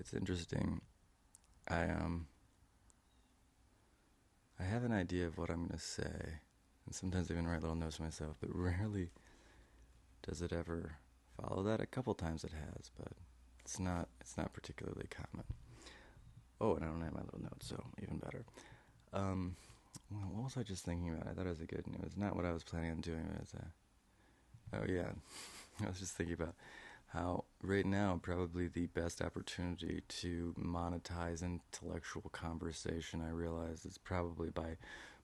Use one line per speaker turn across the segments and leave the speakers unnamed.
it's interesting. I I have an idea of what I'm gonna say, and sometimes I even write little notes to myself, but rarely does it ever follow that. A couple times it has, but it's not particularly common. Oh, and I don't have my little notes, so even better. Um, well, what was I just thinking about? I thought it was a good news. Not what I was planning on doing. It was oh yeah, I was just thinking about how right now probably the best opportunity to monetize intellectual conversation I realize is probably by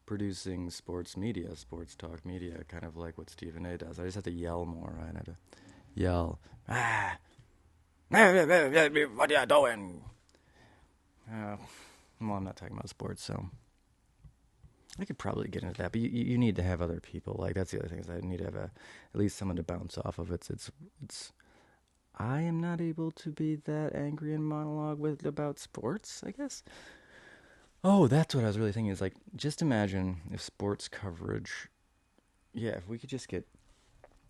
producing sports media, sports talk media, kind of like what Stephen A does. I just have to yell more, right? I have to yell, ah, what are you doing? Uh, well, I'm not talking about sports, so I could probably get into that, but you need to have other people. Like that's the other thing is I need to have at least someone to bounce off of. It's I am not able to be that angry and monologue with about sports, I guess. Oh, that's what I was really thinking is like just imagine if sports coverage, yeah, if we could just get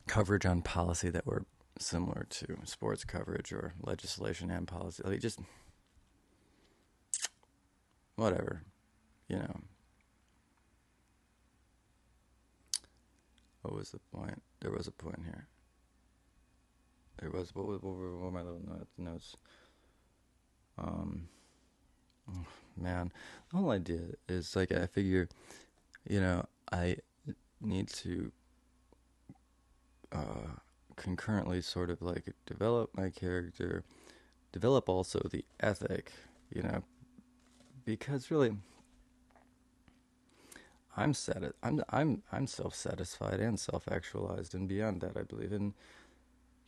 coverage on policy that were similar to sports coverage or legislation and policy. Like just whatever, you know. What was the point? There was a point here. There was what were my little notes? Um, oh, man, the whole idea is like I figure, I need to uh, concurrently sort of like develop my character, develop also the ethic, you know, because really I'm self-satisfied and self-actualized and beyond that I believe. And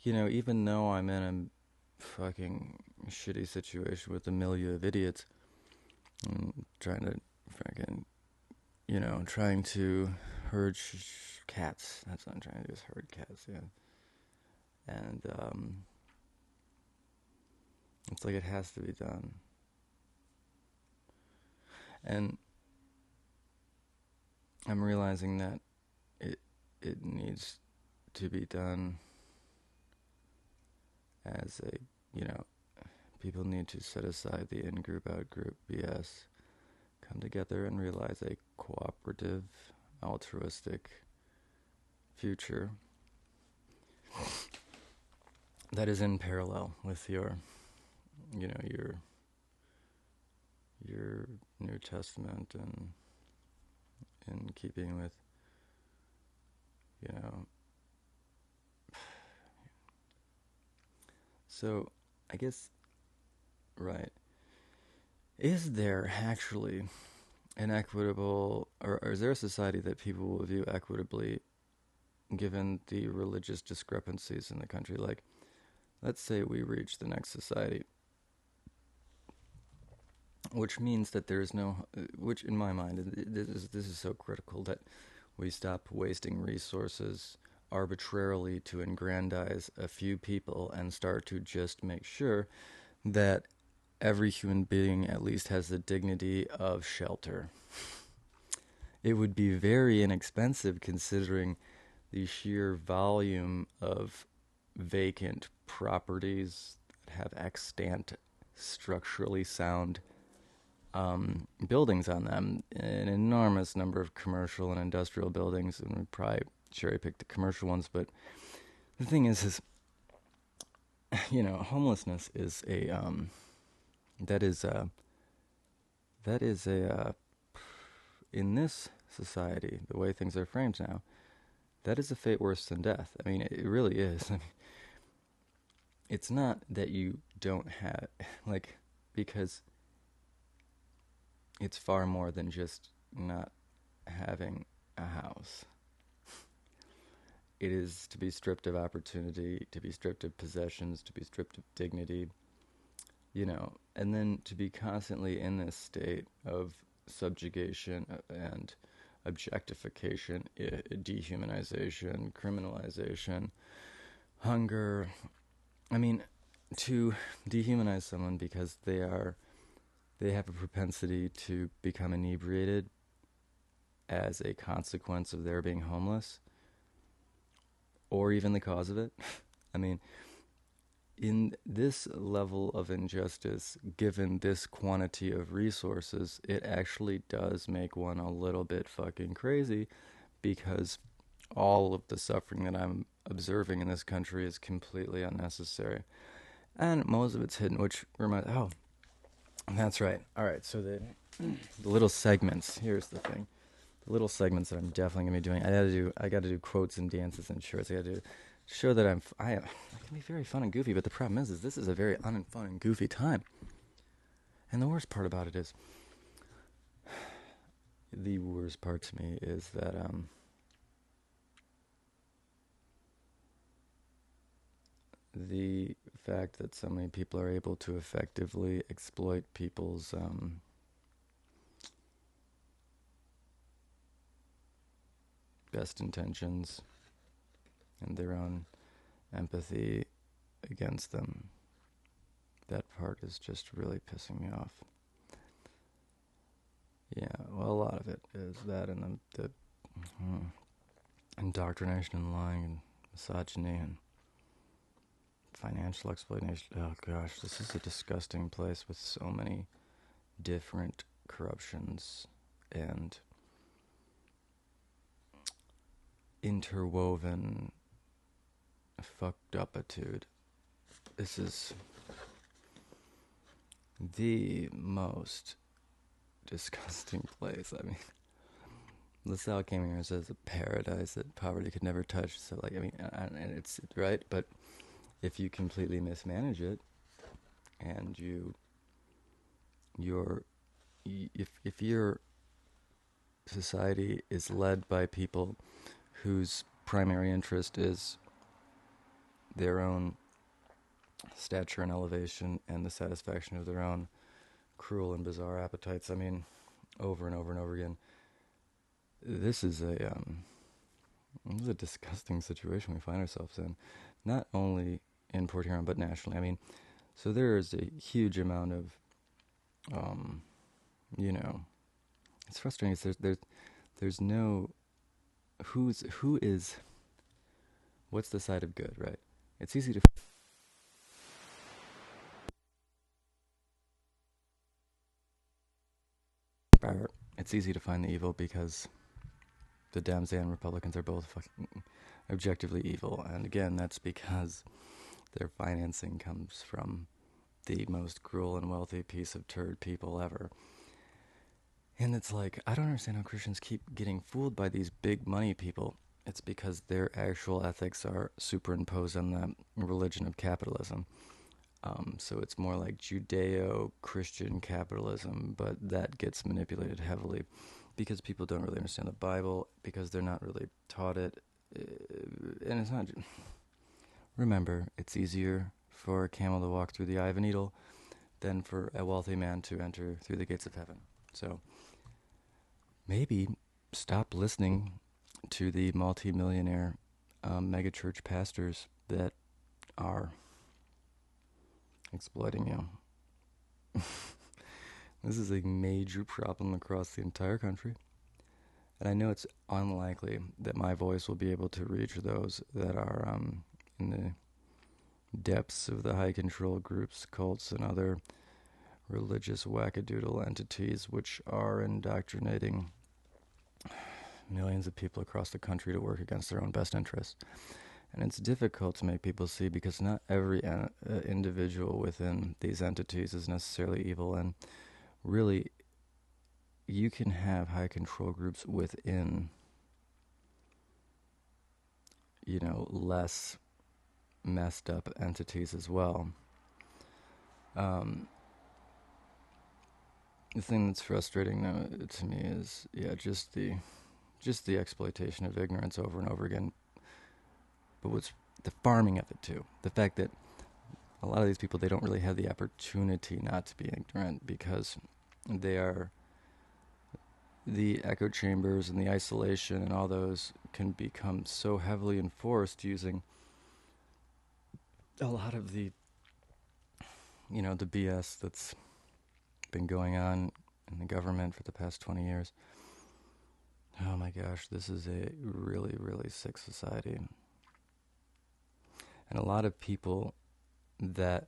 even though I'm in a fucking shitty situation with a milieu of idiots, I'm trying to fucking trying to herd cats. That's what I'm trying to do is herd cats, yeah. And it's like it has to be done. And I'm realizing that it it needs to be done as a, people need to set aside the in-group, out-group BS, come together and realize a cooperative, altruistic future that is in parallel with your New Testament and in keeping with, you know. So, I guess, right. Is there actually an equitable, or is there a society that people will view equitably given the religious discrepancies in the country? Like, let's say we reach the next society, which means that there is no, which in my mind, this is so critical that we stop wasting resources arbitrarily to aggrandize a few people and start to just make sure that every human being at least has the dignity of shelter. It would be very inexpensive considering the sheer volume of vacant properties that have extant, structurally sound buildings on them. An enormous number of commercial and industrial buildings, and we probably cherry pick the commercial ones. But the thing is homelessness is a that is a that is a in this society, the way things are framed now, that is a fate worse than death. I mean, it really is. I mean, it's not that you don't have, like, because it's far more than just not having a house. It is to be stripped of opportunity, to be stripped of possessions, to be stripped of dignity, and then to be constantly in this state of subjugation and objectification, dehumanization, criminalization, hunger. I mean, to dehumanize someone because they have a propensity to become inebriated as a consequence of their being homeless, or even the cause of it. I mean, in this level of injustice, given this quantity of resources, it actually does make one a little bit fucking crazy, because all of the suffering that I'm observing in this country is completely unnecessary. And most of it's hidden, which reminds, oh, that's right. All right, so the little segments, here's the thing. The little segments that I'm definitely going to be doing. I got to do quotes and dances and shorts. I got to do show that I can be very fun and goofy, but the problem is this is a very fun and goofy time. And the worst part about it is, the worst part to me is that the fact that so many people are able to effectively exploit people's best intentions and their own empathy against them. That part is just really pissing me off. Yeah, well, a lot of it is that, and the indoctrination and lying and misogyny and financial exploitation. Oh gosh, this is a disgusting place with so many different corruptions and interwoven fucked upitude. This is the most disgusting place. I mean, LaSalle came here and says a paradise that poverty could never touch. So, like, I mean, and it's right, but if you completely mismanage it, and if your society is led by people whose primary interest is their own stature and elevation and the satisfaction of their own cruel and bizarre appetites, I mean, over and over and over again, this is a disgusting situation we find ourselves in, not only in Port Huron but nationally. I mean, so there is a huge amount of, it's frustrating. There's no who is what's the side of good, right? It's easy to. It's easy to find the evil because the Dems and Republicans are both fucking objectively evil, and again, that's because their financing comes from the most cruel and wealthy piece of turd people ever. And it's like, I don't understand how Christians keep getting fooled by these big money people. It's because their actual ethics are superimposed on the religion of capitalism. So it's more like Judeo-Christian capitalism, but that gets manipulated heavily because people don't really understand the Bible, because they're not really taught it. And it's not. Remember, it's easier for a camel to walk through the eye of a needle than for a wealthy man to enter through the gates of heaven. So maybe stop listening to the multi-millionaire megachurch pastors that are exploiting you. This is a major problem across the entire country. And I know it's unlikely that my voice will be able to reach those that are in the depths of the high control groups, cults, and other religious wackadoodle entities which are indoctrinating millions of people across the country to work against their own best interests. And it's difficult to make people see because not every individual within these entities is necessarily evil. And really, you can have high control groups within, less messed up entities as well. The thing that's frustrating though to me is, just the exploitation of ignorance over and over again. But what's the farming of it too? The fact that a lot of these people, they don't really have the opportunity not to be ignorant because they are the echo chambers and the isolation and all those can become so heavily enforced using a lot of the the BS that's been going on in the government for the past 20 years. Oh my gosh, this is a really, really sick society. And a lot of people that,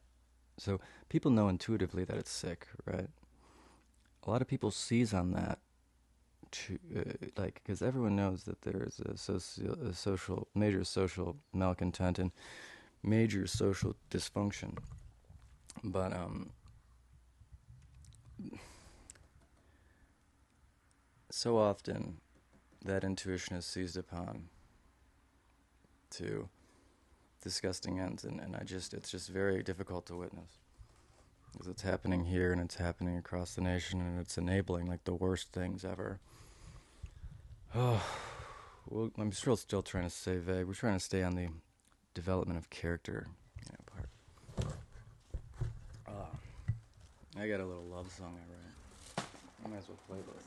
so people know intuitively that it's sick, right? A lot of people seize on that to, like, because everyone knows that there is a social, major social malcontent and major social dysfunction. But so often that intuition is seized upon to disgusting ends, and it's just very difficult to witness. Because it's happening here and it's happening across the nation and it's enabling like the worst things ever. Oh, well, I'm still trying to stay vague. We're trying to stay on the development of character, part. I got a little love song I write. I might as well play this.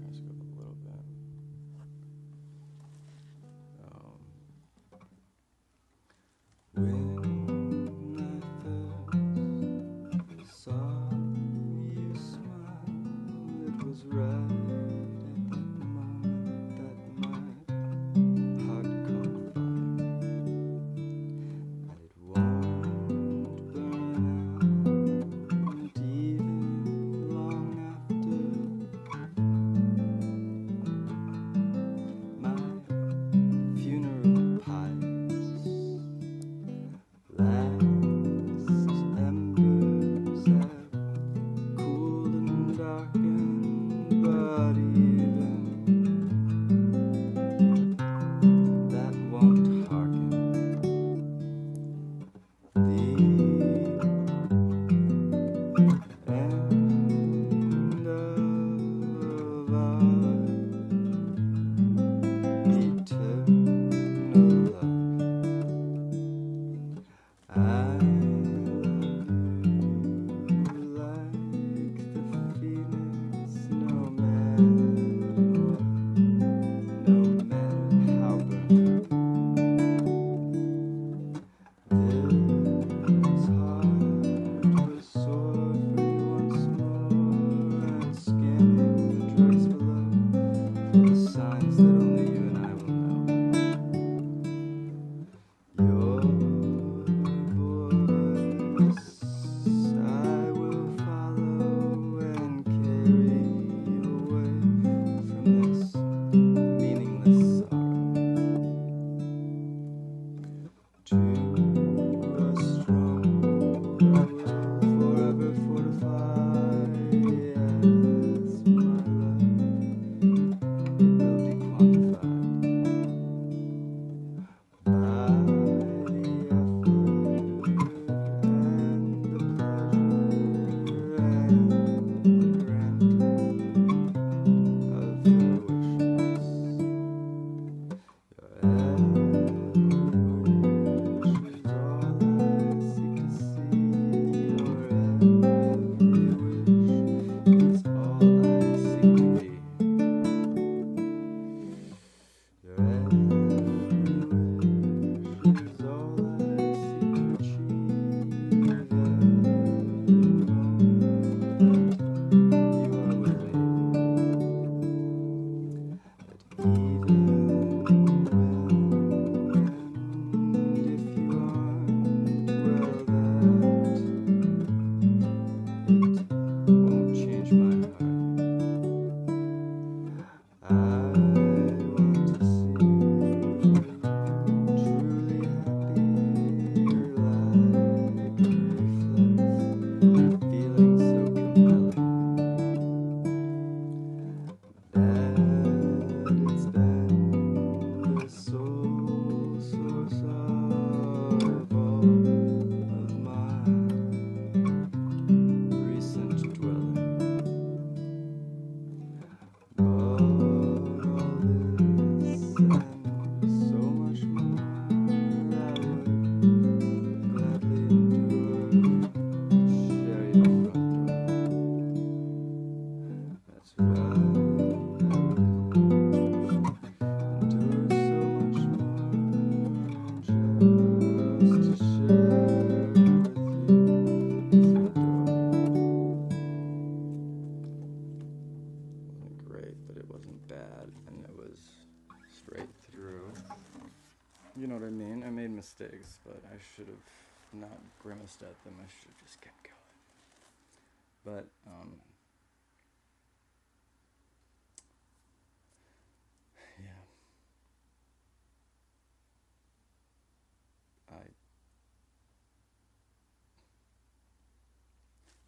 Let's perhaps go a little bit. When I first You know what I mean? I made mistakes, but I should have not grimaced at them. I should have just kept going. But, yeah, I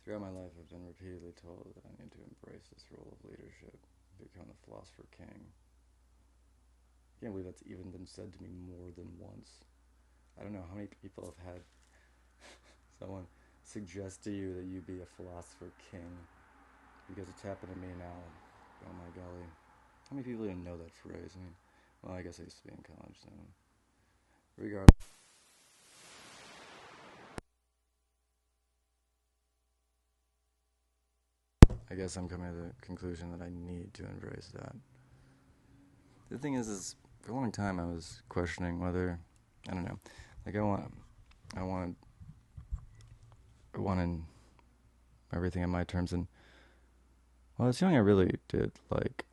throughout my life I've been repeatedly told that I need to embrace this role of leadership, become the philosopher king. I can't believe that's even been said to me more than once. I don't know how many people have had someone suggest to you that you be a philosopher king, because it's happened to me now. Oh my golly. How many people even know that phrase? I mean, well, I guess I used to be in college, so regardless. I guess I'm coming to the conclusion that I need to embrace that. The thing is for a long time I was questioning whether, I don't know, like I wanted, I wanted everything on my terms, and while I was young, I really did like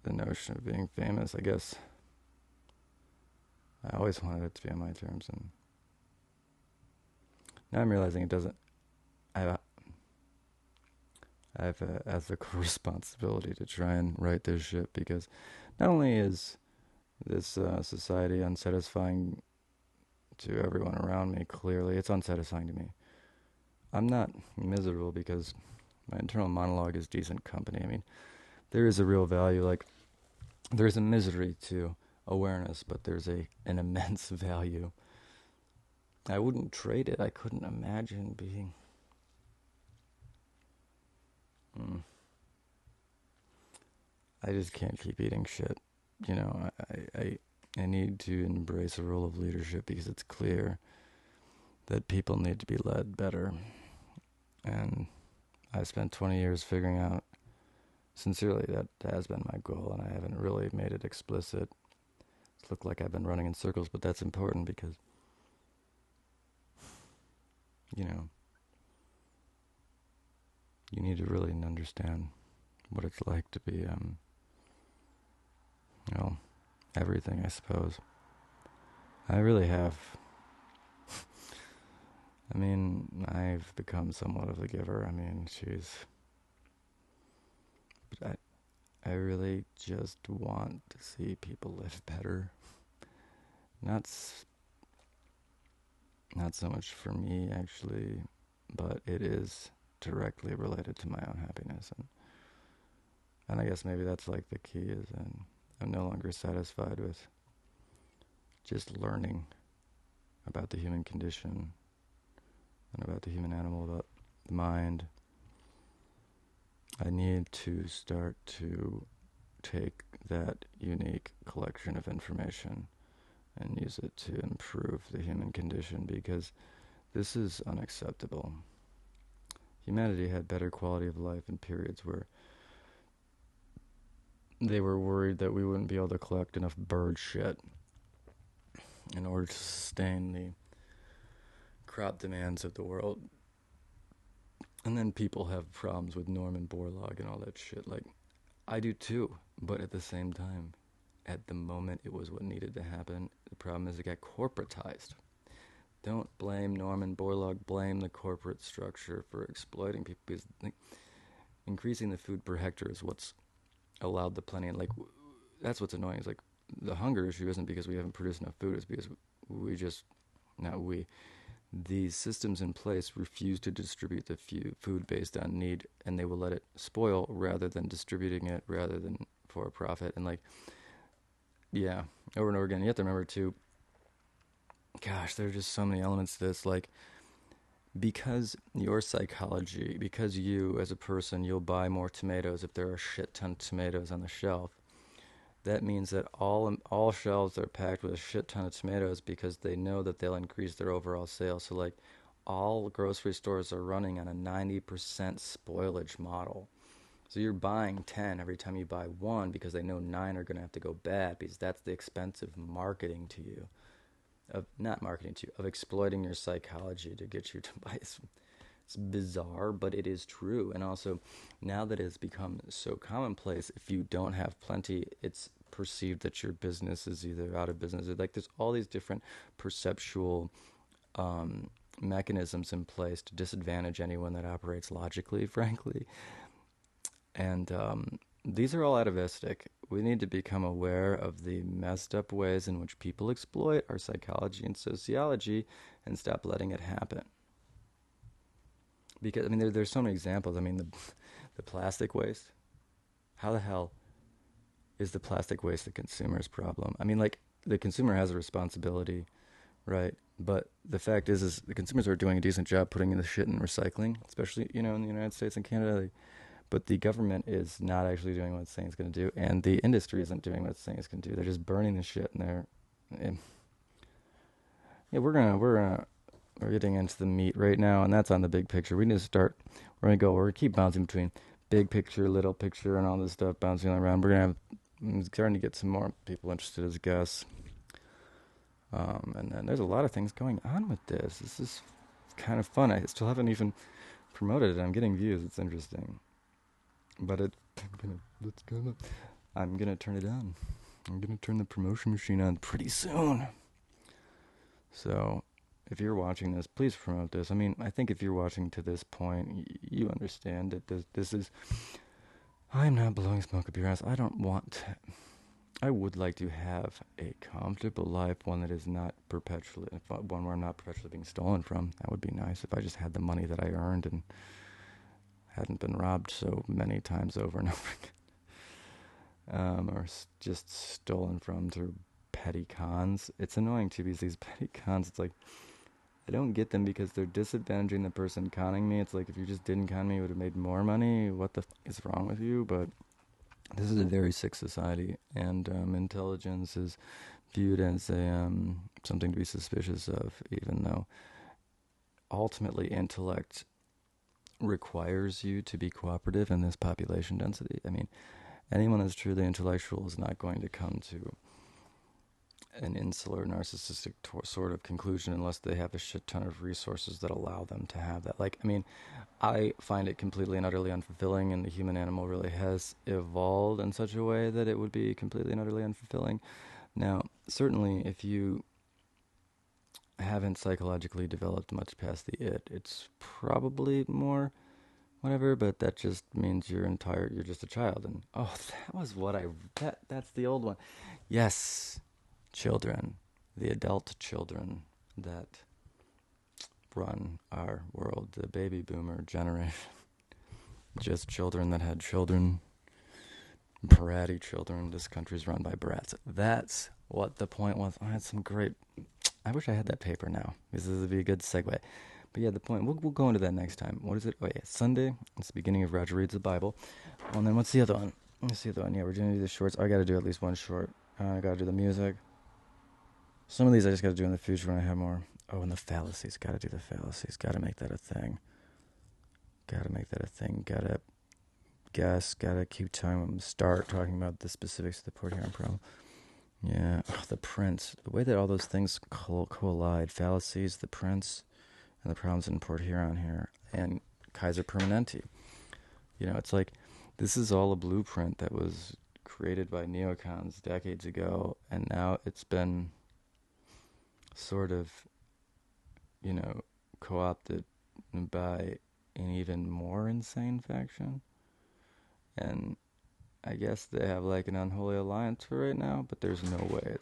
the notion of being famous. I guess I always wanted it to be on my terms, and now I'm realizing it doesn't. I I have an ethical responsibility to try and right this ship, because not only is this society unsatisfying to everyone around me, clearly, it's unsatisfying to me. I'm not miserable because my internal monologue is decent company. I mean, there is a real value, like, there's a misery to awareness, but there's an immense value. I wouldn't trade it. I couldn't imagine being. Mm, I just can't keep eating shit. You know, I need to embrace a role of leadership, because it's clear that people need to be led better. And I spent 20 years figuring out, sincerely, that has been my goal, and I haven't really made it explicit. It's looked like I've been running in circles, but that's important because, you know, you need to really understand what it's like to be, you know, everything, I suppose. I really have. I mean, I've become somewhat of a giver. I mean, jeez. But I really just want to see people live better. Not not so much for me, actually, but it is directly related to my own happiness. And I guess maybe that's like the key is, and I'm no longer satisfied with just learning about the human condition and about the human animal, about the mind. I need to start to take that unique collection of information and use it to improve the human condition, because this is unacceptable. Humanity had better quality of life in periods where they were worried that we wouldn't be able to collect enough bird shit in order to sustain the crop demands of the world. And then people have problems with Norman Borlaug and all that shit. Like, I do too, but at the same time, at the moment it was what needed to happen. The problem is it got corporatized. Don't blame Norman Borlaug, blame the corporate structure for exploiting people, because increasing the food per hectare is what's allowed the plenty. And like, that's what's annoying, is like, the hunger issue isn't because we haven't produced enough food, it's because we just, not we, these systems in place refuse to distribute the food based on need, and they will let it spoil rather than distributing it, rather than for a profit. And like, yeah, over and over again. You have to remember too, gosh, there are just so many elements to this. Like, because your psychology, because you as a person, you'll buy more tomatoes if there are a shit ton of tomatoes on the shelf. That means that all shelves are packed with a shit ton of tomatoes, because they know that they'll increase their overall sales. So like, all grocery stores are running on a 90% spoilage model. So you're buying 10 every time you buy one, because they know 9 are going to have to go bad, because that's the expensive marketing to you. Of not marketing to you, of exploiting your psychology to get you to buy. It's bizarre, but it is true. And also, now that it's become so commonplace, if you don't have plenty, it's perceived that your business is either out of business. Like there's all these different perceptual mechanisms in place to disadvantage anyone that operates logically, frankly. And these are all atavistic. We need to become aware of the messed up ways in which people exploit our psychology and sociology and stop letting it happen. Because, I mean, there's so many examples. I mean, the plastic waste. How the hell is the plastic waste the consumer's problem? I mean, like, the consumer has a responsibility, right? But the fact is the consumers are doing a decent job putting in the shit in recycling, especially, in the United States and Canada. But the government is not actually doing what it's saying it's going to do, and the industry isn't doing what it's saying it's going to do. They're just burning the shit, yeah, we're getting into the meat right now, and that's on the big picture. We're gonna keep bouncing between big picture, little picture, and all this stuff bouncing around. Starting to get some more people interested as guests. And then there's a lot of things going on with this. This is kind of fun. I still haven't even promoted it. I'm getting views. It's interesting. But I'm gonna turn it on. I'm gonna turn the promotion machine on pretty soon. So, if you're watching this, please promote this. I mean, I think if you're watching to this point, you understand that this is. I'm not blowing smoke up your ass. I would like to have a comfortable life, one that is not one where I'm not perpetually being stolen from. That would be nice if I just had the money that I earned and hadn't been robbed so many times over and over again. Or just stolen from through petty cons. It's annoying too because these petty cons, it's like, I don't get them because they're disadvantaging the person conning me. It's like, if you just didn't con me, you would have made more money. What the f*** is wrong with you? But this is a very sick society, and intelligence is viewed as something to be suspicious of, even though ultimately intellect requires you to be cooperative in this population density. I mean, anyone that's truly intellectual is not going to come to an insular, narcissistic sort of conclusion unless they have a shit ton of resources that allow them to have that. Like, I mean, I find it completely and utterly unfulfilling, and the human animal really has evolved in such a way that it would be completely and utterly unfulfilling. Now, certainly, if you haven't psychologically developed much past the it's probably more whatever, but that just means you're just a child. And that was that's the old one. Yes, children, the adult children that run our world, the baby boomer generation. Just children that had children, bratty children. This country's run by brats. That's what the point was. I had some great. I wish I had that paper now, because this would be a good segue. But yeah, the point. We'll go into that next time. What is it? Oh yeah, Sunday. It's the beginning of Roger Reads the Bible. And then what's the other one? Yeah, we're gonna do the shorts. I got to do at least one short. I got to do the music. Some of these I just got to do in the future when I have more. Oh, and the fallacies. Got to do the fallacies. Got to make that a thing. Got to guess. Got to keep start talking about the specifics of the Port Huron problem. Yeah. Oh, the Prince. The way that all those things collide. Fallacies, the Prince, and the problems in Port Huron here. And Kaiser Permanente. It's like, this is all a blueprint that was created by neocons decades ago. And now it's been sort of, co-opted by an even more insane faction. And I guess they have like an unholy alliance for right now, but there's no way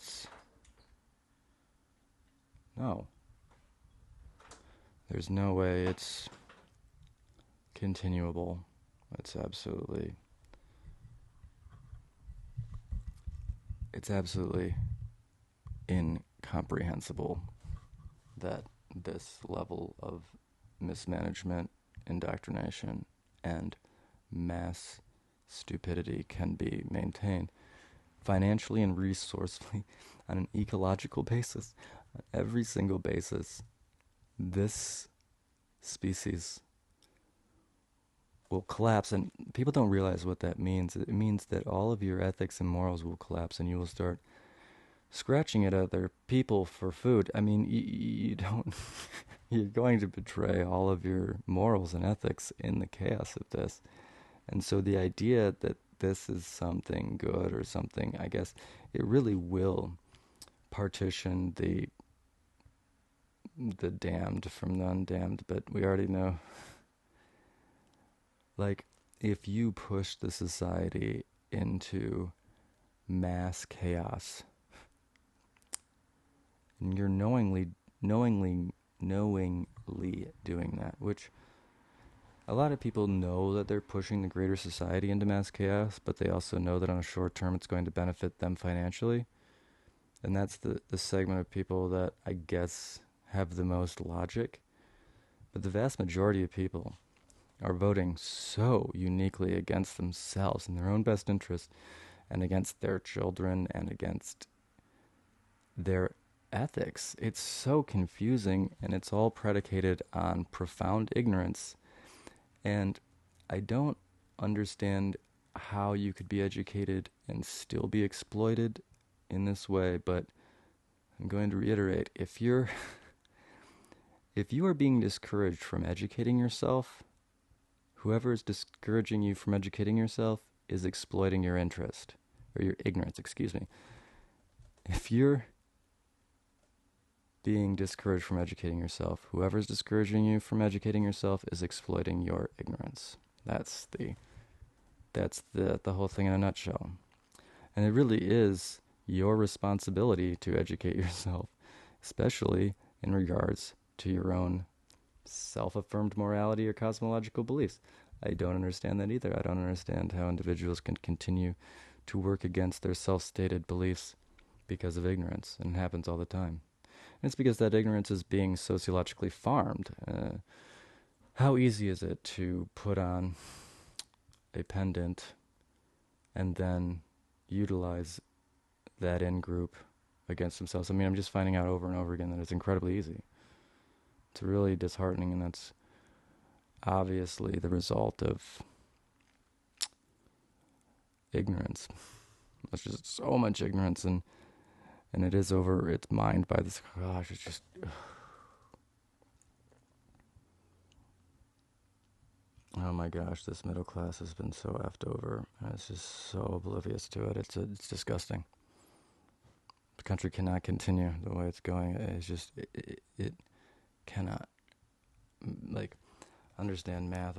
there's no way it's continuable. It's absolutely incomprehensible that this level of mismanagement, indoctrination, and mass stupidity can be maintained financially and resourcefully on an ecological basis, on every single basis. This species will collapse, and people don't realize what that means. It means that all of your ethics and morals will collapse, and you will start scratching at other people for food. I mean, you don't. You're going to betray all of your morals and ethics in the chaos of this. And so the idea that this is something good or something, I guess it really will partition the damned from the undamned. But we already know, like, if you push the society into mass chaos, and you're knowingly doing that, which a lot of people know that they're pushing the greater society into mass chaos, but they also know that on a short term it's going to benefit them financially. And that's the segment of people that I guess have the most logic. But the vast majority of people are voting so uniquely against themselves and their own best interest, and against their children, and against their ethics. It's so confusing, and it's all predicated on profound ignorance. And I don't understand how you could be educated and still be exploited in this way, but I'm going to reiterate, if you are being discouraged from educating yourself, whoever is discouraging you from educating yourself is exploiting your interest, or your ignorance, excuse me. If you're being discouraged from educating yourself, whoever's discouraging you from educating yourself is exploiting your ignorance. That's the whole thing in a nutshell. And it really is your responsibility to educate yourself, especially in regards to your own self-affirmed morality or cosmological beliefs. I don't understand that either. I don't understand how individuals can continue to work against their self-stated beliefs because of ignorance, and it happens all the time. And it's because that ignorance is being sociologically farmed. How easy is it to put on a pendant and then utilize that in-group against themselves? I mean, I'm just finding out over and over again that it's incredibly easy. It's really disheartening, and that's obviously the result of ignorance. There's just so much ignorance, and it's mined by this, gosh, it's just, oh my gosh, this middle class has been so effed over, and it's just so oblivious to it. It's disgusting. The country cannot continue the way it's going. It's just, it cannot, like, understand math,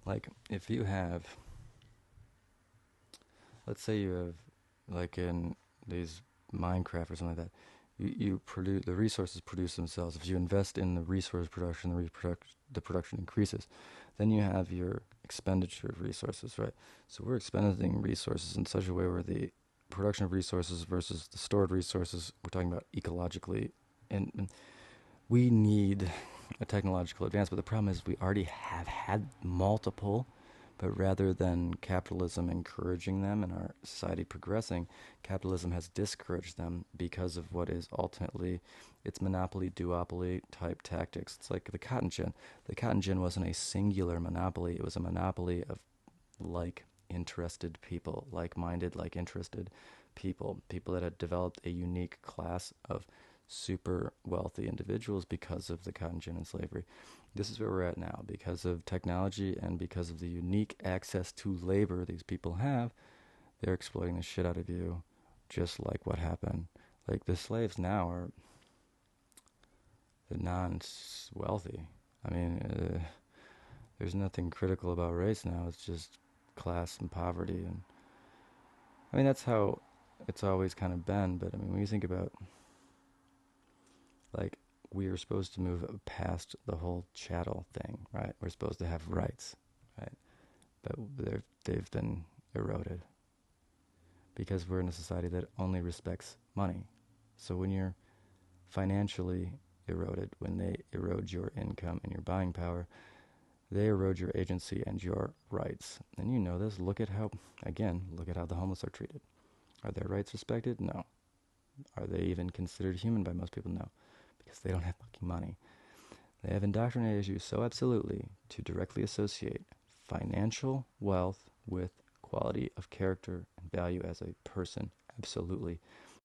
like, if you have, let's say you have, like in these Minecraft or something like that, you produce, the resources produce themselves. If you invest in the resource production, the production increases. Then you have your expenditure of resources, right? So we're expending resources in such a way where the production of resources versus the stored resources, we're talking about ecologically, and we need a technological advance, but the problem is we already have had multiple, but rather than capitalism encouraging them and our society progressing, capitalism has discouraged them because of what is ultimately its monopoly, duopoly type tactics. It's like the cotton gin. The cotton gin wasn't a singular monopoly. It was a monopoly of like-interested people, like-minded, like-interested people that had developed a unique class of super wealthy individuals because of the cotton gin and slavery. This is where we're at now. Because of technology and because of the unique access to labor these people have, they're exploiting the shit out of you, just like what happened. Like, the slaves now are the non-wealthy. I mean, there's nothing critical about race now. It's just class and poverty. And I mean, that's how it's always kind of been. But I mean, when you think about, like, we are supposed to move past the whole chattel thing, right? We're supposed to have rights, right? But they've been eroded because we're in a society that only respects money. So when you're financially eroded, when they erode your income and your buying power, they erode your agency and your rights. And you know this. Look at how the homeless are treated. Are their rights respected? No. Are they even considered human by most people? No. Because they don't have fucking money. They have indoctrinated you so absolutely to directly associate financial wealth with quality of character and value as a person. Absolutely.